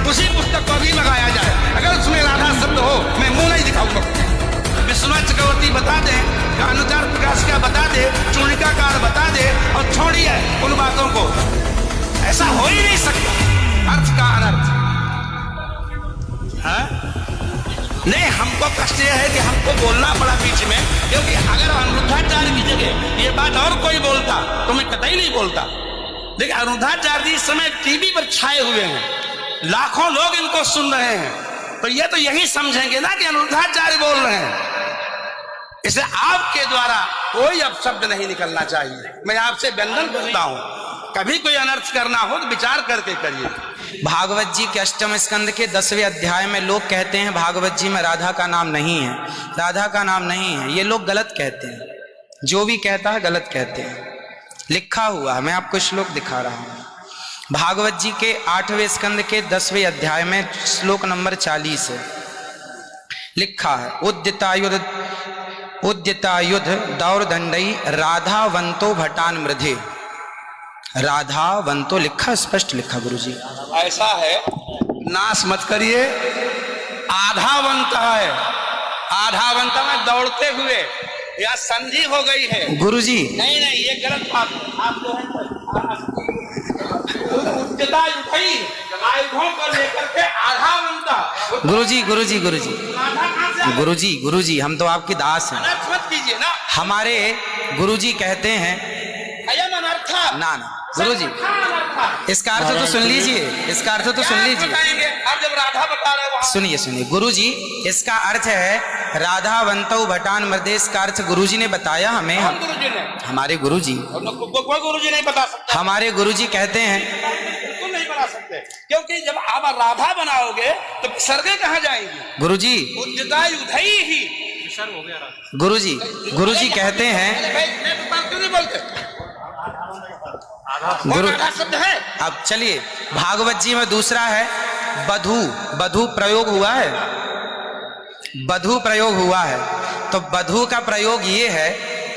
उसी पुस्तक को भी लगाया जाए। अगर उसमें राधा शब्द हो मैं मुंह नहीं दिखाऊंगा। विश्वनाथ चक्रवर्ती बता दे, अनुचार प्रकाशिका बता दे, चूणिकाकार बता दे, और छोड़िए उन बातों को। ऐसा हो ही नहीं सकता, अर्थ का अनर्थ है। नहीं, हमको कष्ट यह है कि हमको बोलना पड़ा बीच में, क्योंकि अगर अनिरुद्धाचार्य की जगह ये बात और कोई बोलता तो मैं कतई नहीं बोलता। देखिए, अनिरुद्धाचार्य जी इस समय टीवी पर छाए हुए हैं, लाखों लोग इनको सुन रहे हैं, तो ये तो यही समझेंगे ना कि अनिरुद्धाचार्य बोल रहे हैं। इसलिए आपके द्वारा कोई अपशब्द नहीं निकलना चाहिए। मैं आपसे वंदन करता हूं, कभी कोई अनर्थ करना हो तो विचार करके करिए। भागवत जी के 8वें स्कंद के 10वें अध्याय में लोग कहते हैं भागवत जी में राधा का नाम नहीं है, राधा का नाम नहीं है। ये लोग गलत कहते हैं, जो भी कहता है गलत कहते हैं। लिखा हुआ है, मैं आपको श्लोक दिखा रहा हूं। भागवत जी के 8वें स्कंद के 10वें अध्याय में श्लोक नंबर 40 है, लिखा है उद्यतायुध दौरदंडई राधावंतो भटान मृधे। राधावंतो लिखा, स्पष्ट लिखा गुरुजी। ऐसा है, नाश मत करिए। आधावंत है, आधावंत में दौड़ते हुए, या संधि हो गई है गुरुजी। नहीं नहीं, ये गलत बात है। आप जो है आयुधों को लेकर के आधावंत। गुरुजी गुरुजी गुरुजी गुरुजी गुरुजी, हम तो आपकी दास हैं। अनर्थ मत कीजिए ना। हमारे गुरुजी कहते हैं अयम अनर्थ ना ना गुरुजी, इसका अर्थ तो सुन लीजिए, इसका अर्थ तो सुन लीजिए। आप जब राधा बता रहे हो, सुनिए सुनिए गुरुजी, इसका अर्थ है राधावंतो भटान मृदेश का अर्थ गुरुजी ने बताया हमें। गुरुजी ने, हमारे गुरुजी, कोई गुरुजी नहीं बता सकता। हमारे गुरुजी कहते हैं बिल्कुल नहीं बना सकते, क्योंकि जब आप राधा बनाओगे तो सर्गे कहाँ जाएंगी? गुरुजी उद्यतायुधई ही गुरुजी, गुरुजी कहते हैं क्यों नहीं बोलते? गुरु शब्द है। अब चलिए, भागवत जी में दूसरा है बधू। बधू प्रयोग हुआ है, बधू प्रयोग हुआ है। तो बधू का प्रयोग ये है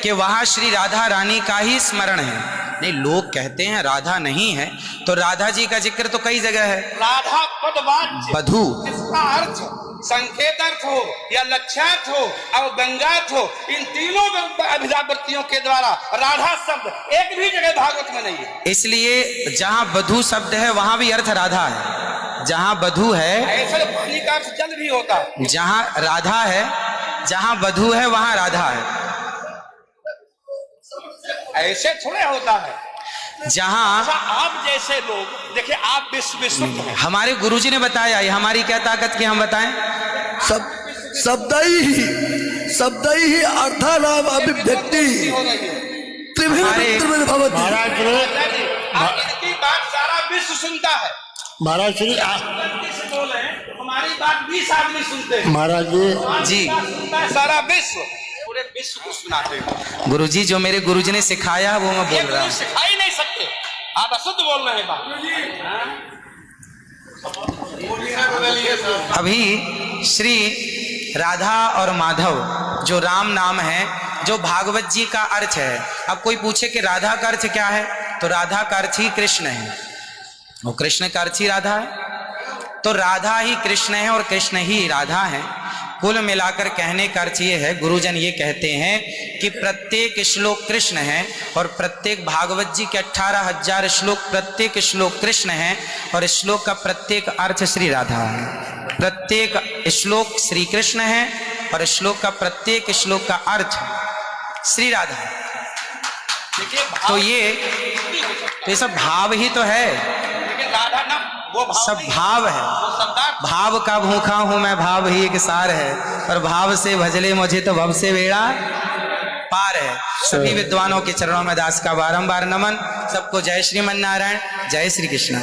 कि वहां श्री राधा रानी का ही स्मरण है। नहीं, लोग कहते हैं राधा नहीं है, तो राधा जी का जिक्र तो कई जगह है। राधा पदवाच्य बधू, जिसका अर्थ संकेत अर्थ हो या लक्ष्यार्थ हो और व्यंग्यार्थ हो, इन तीनों अभिधावृत्तियों के द्वारा राधा शब्द एक भी जगह भागवत में नहीं है। इसलिए जहां बधू शब्द है वहां भी अर्थ राधा है। जहां बधू है, ऐसे पानी का अर्थ जल भी होता है। जहां राधा है, जहां बधू है वहां राधा है। ऐसे थोड़े होता है। जहां आप जैसे लोग देखिए, आप विश्व हमारे गुरुजी ने बताया, ये हमारी क्या ताकत की हम बताएं? शब्द ही अर्थानाम अभिव्यक्ति त्रिभिन्न भवति। महाराज इनकी बात सारा विश्व सुनता है। महाराज श्री बोले हमारी बात 20 आदमी सुनते हैं। महाराज जी, सारा विश्व, पूरे विश्व को सुनाते हैं। गुरुजी जो मेरे गुरुजी ने सिखाया वो मैं बोल रहा हूँ। सिखा ही नहीं सकते, आप अशुद्ध बोल रहे हैं। अभी श्री राधा और माधव जो राम नाम है, जो भागवत जी का अर्थ है। अब कोई पूछे कि राधा का अर्थ क्या है, तो राधा का अर्थ ही कृष्ण है, वो कृष्ण का अर्थ ही राधा है। तो राधा ही कृष्ण है और कृष्ण ही राधा है। कुल मिलाकर कहने का अर्थ ये है, गुरुजन ये कहते हैं कि प्रत्येक श्लोक कृष्ण है और प्रत्येक भागवत जी के 18,000 श्लोक, प्रत्येक श्लोक कृष्ण है और श्लोक का प्रत्येक अर्थ श्री राधा है। प्रत्येक श्लोक श्री कृष्ण है और श्लोक का प्रत्येक श्लोक का अर्थ श्री राधा है। तो ये सब भाव ही तो है, राधा ना वो सब भाव है। भाव का भूखा हूं मैं, भाव ही एक सार है, और भाव से भजले मुझे तो भव से बेड़ा पार है। सभी विद्वानों के चरणों में दास का बारंबार नमन। सबको जय श्रीमन नारायण, जय श्री कृष्ण।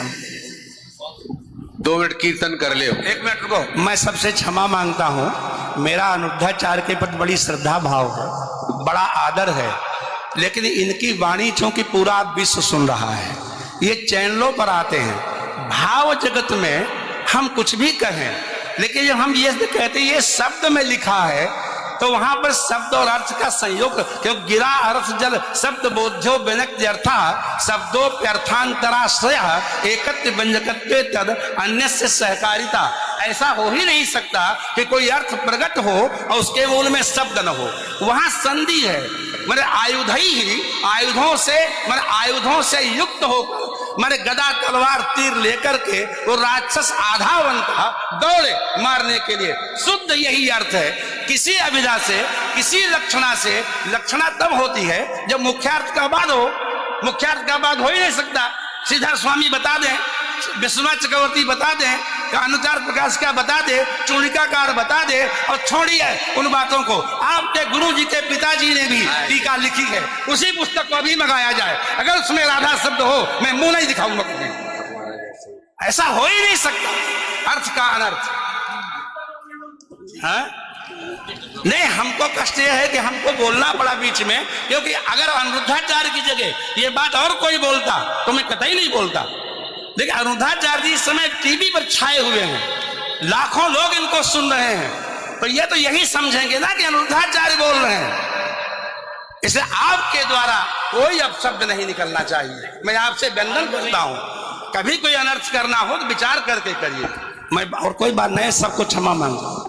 2 मिनट कीर्तन कर ले। 1 मिनट रुको, मैं सबसे क्षमा मांगता हूँ। मेरा अनिरुद्धाचार्य के प्रति बड़ी श्रद्धा भाव है, बड़ा आदर है, लेकिन इनकी वाणी चूंकि पूरा विश्व सुन रहा है, ये चैनलों पर आते हैं। भाव जगत में हम कुछ भी कहें, लेकिन जब हम ये कहते हैं ये शब्द में लिखा है, तो वहां पर शब्द और अर्थ का संयोग, क्योंकि गिरा अर्थ जल शब्द बोध्यो व्यनक्ति अर्था शब्दोप्यर्थांतराश्रय एकत्व व्यंजकत्वे तद अन्य से सहकारिता। ऐसा हो ही नहीं सकता कि कोई अर्थ प्रकट हो और उसके मूल में शब्द न हो। वहां संधि है, मेरे आयुध ही आयुधों से युक्त होकर मारे गदा तलवार तीर लेकर के वो राक्षस आधावन था दौड़े मारने के लिए। शुद्ध यही अर्थ है। किसी अभिधा से, किसी लक्षणा से, लक्षणा तब होती है जब मुख्यार्थ का बाद हो। मुख्यार्थ का बाद हो ही नहीं सकता। सीधा स्वामी बता दें, विश्वनाथ चक्रवर्ती बता दें, अनुचार प्रकाश का बता दे, चूड़िकाकार बता दे, और छोड़िए उन बातों को। आपके गुरु जी के पिताजी ने भी टीका लिखी है, उसी पुस्तक को भी मंगाया जाए, अगर उसमें राधा शब्द हो मैं मुंह नहीं दिखाऊंगा कभी। ऐसा हो ही नहीं सकता अर्थ का अनर्थ। हाँ? नहीं, हमको कष्ट यह है कि हमको बोलना पड़ा बीच में, क्योंकि अगर अनिरुद्धाचार्य की जगह ये बात और कोई बोलता तो मैं कतई नहीं बोलता। देखिए, अनिरुद्धाचार्य जी इस समय टीवी पर छाए हुए हैं, लाखों लोग इनको सुन रहे हैं, तो ये तो यही समझेंगे ना कि अनिरुद्धाचार्य बोल रहे हैं। इसलिए आपके द्वारा कोई अपशब्द नहीं निकलना चाहिए। मैं आपसे वंदन करता हूं, कभी कोई अनर्थ करना हो तो विचार करके करिए। मैं और कोई बात नहीं, सबको क्षमा मांगता हूं।